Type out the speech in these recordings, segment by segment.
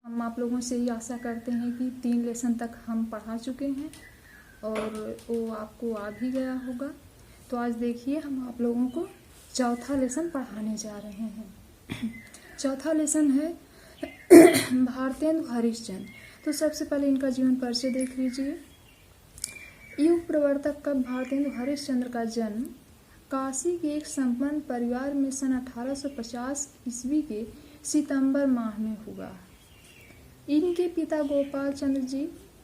हम आप लोगों से ही आशा करते हैं कि 3 लेसन तक हम पढ़ा चुके हैं और वो आपको आ भी गया होगा। तो आज देखिए हम आप लोगों को चौथा लेसन पढ़ाने जा रहे हैं। चौथा लेसन है भारतेंदु हरिश्चंद्र। तो सबसे पहले इनका जीवन परिचय देख लीजिए। युग प्रवर्तक कवि भारतेंदु हरिश्चंद्र का जन्म काशी के एक संपन्न परिवार में सन 1850 ईस्वी के सितंबर माह में हुआ। इनके पिता गोपाल चंद्र जी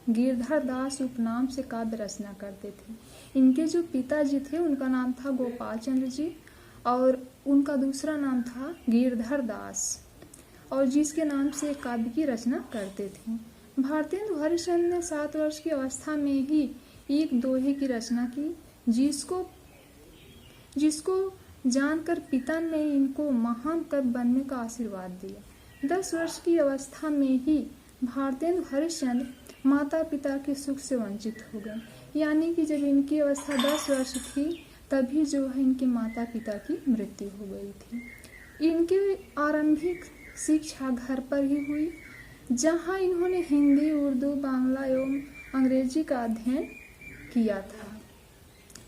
गिरधर दास उपनाम से काव्य रचना करते थे। इनके जो पिताजी थे उनका नाम था गोपाल चंद्र जी और उनका दूसरा नाम था गिरधर दास, और जिसके नाम से काव्य की रचना करते थे। भारतेंदु हरिश्चंद्र ने 7 वर्ष की अवस्था में ही एक दोहे की रचना की, जिसको जानकर पिता ने इनको महान कवि बनने का आशीर्वाद दिया। 10 वर्ष की अवस्था में ही भारतेंदु हरिश्चंद्र माता पिता के सुख से वंचित हो गए। यानी कि जब इनकी अवस्था 10 वर्ष थी तभी जो है इनके माता पिता की मृत्यु हो गई थी। इनकी आरंभिक शिक्षा घर पर ही हुई, जहां इन्होंने हिंदी, उर्दू, बांग्ला एवं अंग्रेजी का अध्ययन किया था।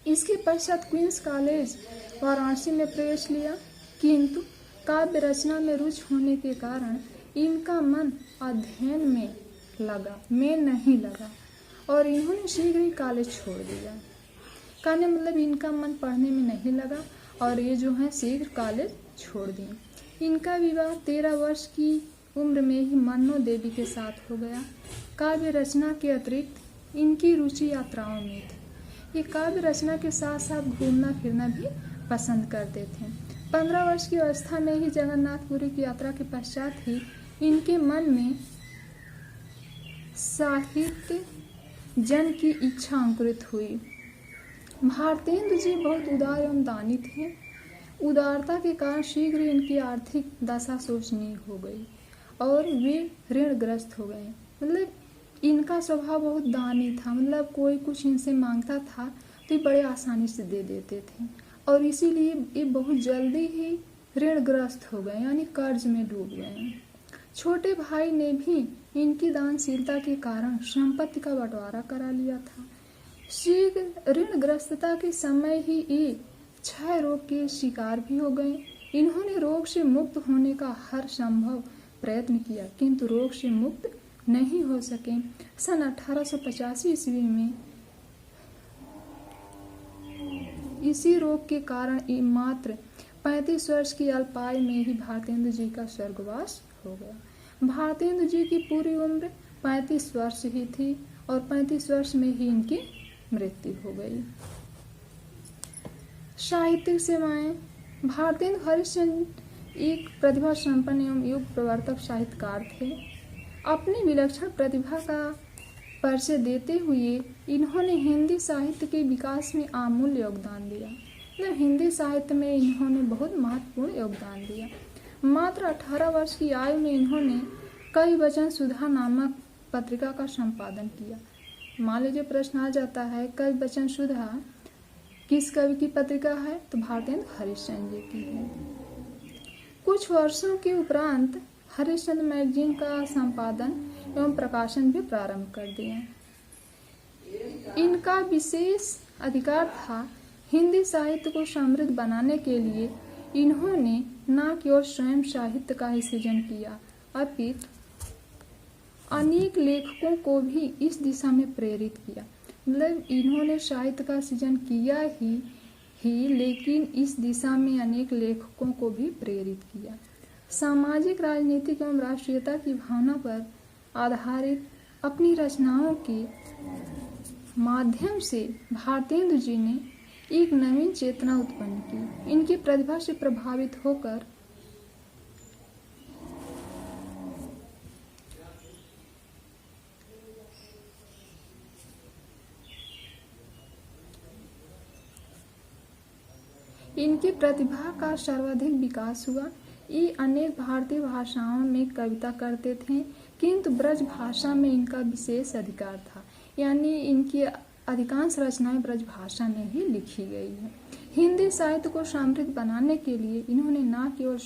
इसके पश्चात क्वींस कॉलेज वाराणसी में प्रवेश लिया, किंतु काव्य रचना में रुचि होने के कारण इनका मन अध्ययन में नहीं लगा और इन्होंने शीघ्र ही कॉलेज छोड़ दिया। कहने मतलब इनका मन पढ़ने में नहीं लगा और ये जो है शीघ्र कॉलेज छोड़ दिए। इनका विवाह 13 वर्ष की उम्र में ही मन्नो देवी के साथ हो गया। काव्य रचना के अतिरिक्त इनकी रुचि यात्राओं में थी। ये काव्य रचना के साथ साथ घूमना फिरना भी पसंद करते थे। 15 वर्ष की अवस्था में ही जगन्नाथपुरी की यात्रा के पश्चात ही इनके मन में साहित्य जन की इच्छा अंकुरित हुई। भारतेंदु जी बहुत उदार एवं दानी थे। उदारता के कारण शीघ्र इनकी आर्थिक दशा शोचनीय हो गई और वे ऋणग्रस्त हो गए। मतलब इनका स्वभाव बहुत दानी था, मतलब कोई कुछ इनसे मांगता था तो ये बड़े आसानी से दे देते थे और इसीलिए ये बहुत जल्दी ही ऋणग्रस्त हो गए, यानी कर्ज में डूब गए। छोटे भाई ने भी इनकी दानशीलता के कारण संपत्ति का बंटवारा करा लिया था। शीघ्र ऋणग्रस्तता के समय ही ये क्षय रोग के शिकार भी हो गए। इन्होंने रोग से मुक्त होने का हर संभव प्रयत्न किया, किंतु रोग से मुक्त नहीं हो सके। सन 1885 ईस्वी में इसी रोग के कारण मात्र 35 वर्ष की अल्पायु में ही भारतेंदु जी का स्वर्गवास हो गया। भारतेंदु जी की पूरी उम्र 35 वर्ष ही थी और 35 वर्ष में ही इनकी मृत्यु हो गई। साहित्यिक सेवाएं। भारतेंदु हरिश्चंद्र एक प्रतिभा संपन्न एवं युग प्रवर्तक साहित्यकार थे। अपनी विलक्षण प्रतिभा का परिचय देते हुए इन्होंने हिंदी साहित्य के विकास में अमूल्य योगदान दिया। मतलब हिंदी साहित्य में इन्होंने बहुत महत्वपूर्ण योगदान दिया। मात्र 18 वर्ष की आयु में इन्होंने कई वचन सुधा नामक पत्रिका का संपादन किया। मान लीजिए प्रश्न आ जाता है कवि वचन सुधा किस कवि की पत्रिका है, तो भारतेंदु हरिश्चंद्र जी की है। कुछ वर्षों के उपरांत हरिश्चंद्र मैगजीन का संपादन एवं प्रकाशन भी प्रारंभ कर दिया। इनका विशेष अधिकार था हिंदी साहित्य को समृद्ध बनाने के लिए इन्होंने न केवल स्वयं साहित्य का ही सृजन किया, अपितु अनेक लेखकों को भी इस दिशा में प्रेरित किया। मतलब इन्होंने साहित्य का सृजन किया ही लेकिन इस दिशा में अनेक लेखकों को भी प्रेरित किया। सामाजिक, राजनीतिक एवं राष्ट्रीयता की भावना पर आधारित अपनी रचनाओं के माध्यम से भारतेंदु जी ने एक नवीन चेतना उत्पन्न की। इनकी प्रतिभा से प्रभावित होकर इनकी प्रतिभा का सर्वाधिक विकास हुआ। ये अनेक भारतीय भाषाओं में कविता करते थे, किंतु ब्रज भाषा में इनका विशेष अधिकार था, यानी इनकी अधिकांश रचनाएं ब्रज भाषा में ही लिखी गई है। हिंदी साहित्य को समृद्ध बनाने के लिए इन्होंने न केवल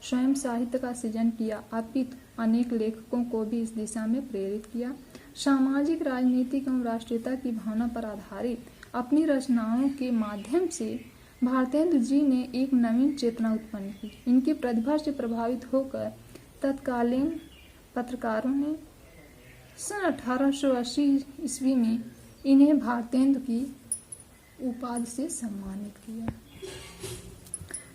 स्वयं साहित्य का सृजन किया, अपितु अनेक लेखकों को भी इस दिशा में प्रेरित किया। सामाजिक, राजनीतिक एवं राष्ट्रीयता की भावना पर आधारित अपनी रचनाओं के माध्यम से भारतेंदु जी ने एक नवीन चेतना उत्पन्न की। इनकी प्रतिभा से प्रभावित होकर तत्कालीन पत्रकारों ने सन 1880 ईस्वी में इन्हें भारतेंदु की उपाधि से सम्मानित किया।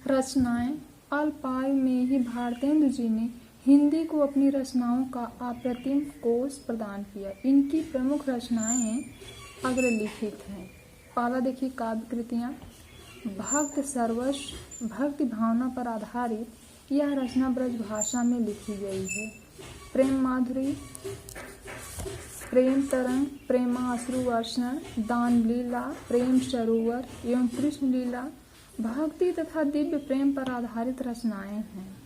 रचनाएं: अल्पायु में ही भारतेंदु जी ने हिंदी को अपनी रचनाओं का अप्रतिम कोश प्रदान किया। इनकी प्रमुख रचनाएं अग्रलिखित हैं। पहला देखिए, काव्य कृतियाँ। भक्त सर्वस्व भक्ति भावना पर आधारित यह रचना ब्रज भाषा में लिखी गई है। प्रेम माधुरी, प्रेम तरंग, प्रेमाश्रु वर्षण, दान लीला, प्रेम सरोवर एवं कृष्ण लीला भक्ति तथा दिव्य प्रेम पर आधारित रचनाएं हैं।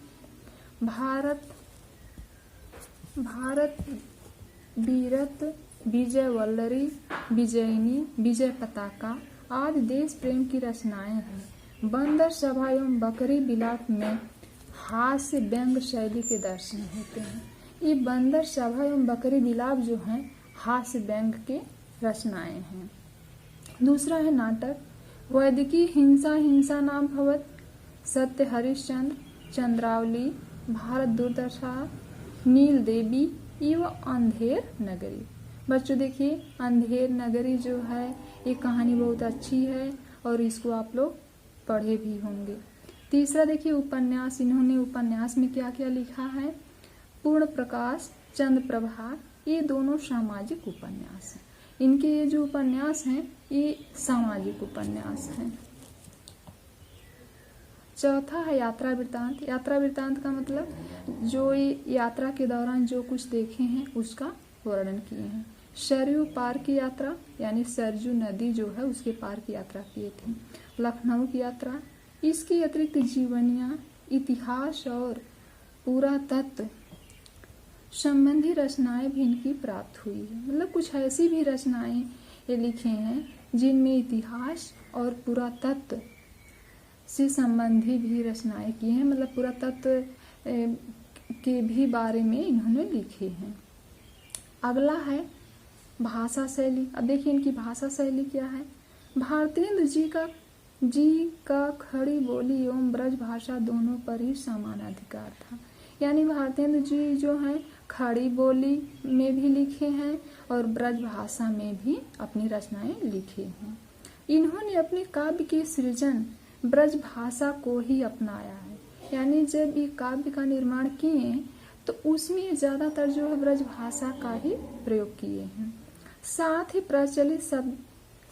भारत वीरत, विजय वल्लरी, विजयिनी, विजय पताका आदि देश प्रेम की रचनाएं हैं। बंदर सभा एवं बकरी बिलाप में हास्य व्यंग शैली के दर्शन होते हैं। ये बंदर सभा एवं बकरी बिलाप जो हैं हास्य व्यंग के रचनाएं हैं। दूसरा है नाटक। वैदिकी हिंसा हिंसा नाम भवत, सत्य हरिश्चंद्र, चंद्रावली, भारत दुर्दशा, नील देवी एवं अंधेर नगरी। बच्चों देखिए, अंधेर नगरी जो है ये कहानी बहुत अच्छी है और इसको आप लोग पढ़े भी होंगे। तीसरा देखिए, उपन्यास। इन्होंने उपन्यास में क्या क्या लिखा है? पूर्ण प्रकाश, चंद्र प्रभा, ये दोनों सामाजिक उपन्यास हैं। इनके ये जो उपन्यास हैं ये सामाजिक उपन्यास हैं। चौथा है यात्रा वृत्तांत। यात्रा वृत्तांत का मतलब जो ये यात्रा के दौरान जो कुछ देखे हैं उसका वर्णन किए हैं। सरयू पार की यात्रा, यानी सरजू नदी जो है उसके पार की यात्रा किए थे। लखनऊ की यात्रा। इसके अतिरिक्त जीवनियाँ, इतिहास और पुरातत्व संबंधी रचनाएं भी इनकी प्राप्त हुई है। मतलब कुछ ऐसी भी रचनाएं ये लिखे हैं जिनमें इतिहास और पुरातत्व से संबंधी भी रचनाएं की हैं। मतलब पुरातत्व के भी बारे में इन्होंने लिखे हैं। अगला है भाषा शैली। अब देखिए इनकी भाषा शैली क्या है। भारतेंदु जी का खड़ी बोली एवं ब्रज भाषा दोनों पर ही समान अधिकार था। यानी भारतेंदु जी जो हैं खड़ी बोली में भी लिखे हैं और ब्रज भाषा में भी अपनी रचनाएं लिखे हैं। इन्होंने अपने काव्य के सृजन ब्रज भाषा को ही अपनाया है। यानी जब ये काव्य का निर्माण किए तो उसमें ज़्यादातर जो है ब्रज भाषा का ही प्रयोग किए हैं। साथ ही प्रचलित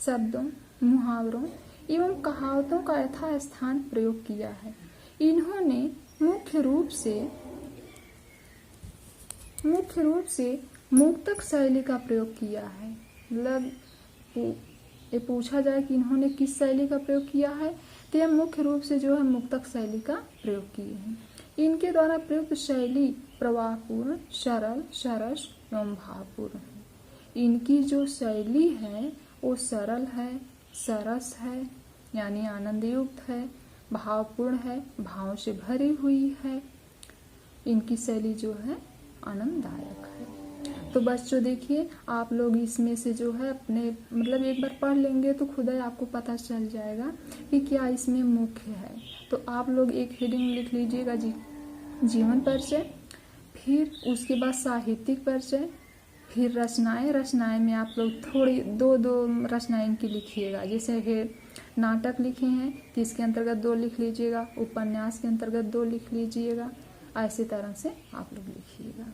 शब्दों, मुहावरों एवं कहावतों का यथास्थान प्रयोग किया है। इन्होंने मुख्य रूप से मुक्तक शैली का प्रयोग किया है। मतलब ये पूछा जाए कि इन्होंने किस शैली का प्रयोग किया है तो यह मुख्य रूप से जो है मुक्तक शैली का प्रयोग किए हैं। इनके द्वारा प्रयुक्त शैली प्रवाहपूर्ण, सरल, सरस एवं भावपूर्ण है। इनकी जो शैली है वो सरल है, सरस है यानी आनंदयुक्त है, भावपूर्ण है, भाव से भरी हुई है। इनकी शैली जो है आनंददायक है। तो बच्चों देखिए आप लोग इसमें से जो है अपने मतलब एक बार पढ़ लेंगे तो खुद ही आपको पता चल जाएगा कि क्या इसमें मुख्य है। तो आप लोग एक हेडिंग लिख लीजिएगा जीवन परिचय, फिर उसके बाद साहित्यिक परिचय, फिर रचनाएं में आप लोग थोड़ी दो रचनाएं इनकी लिखिएगा। जैसे नाटक लिखे हैं तो इसके अंतर्गत 2 लिख लीजिएगा, उपन्यास के अंतर्गत 2 लिख लीजिएगा। ऐसे तरह से आप लोग लिखिएगा।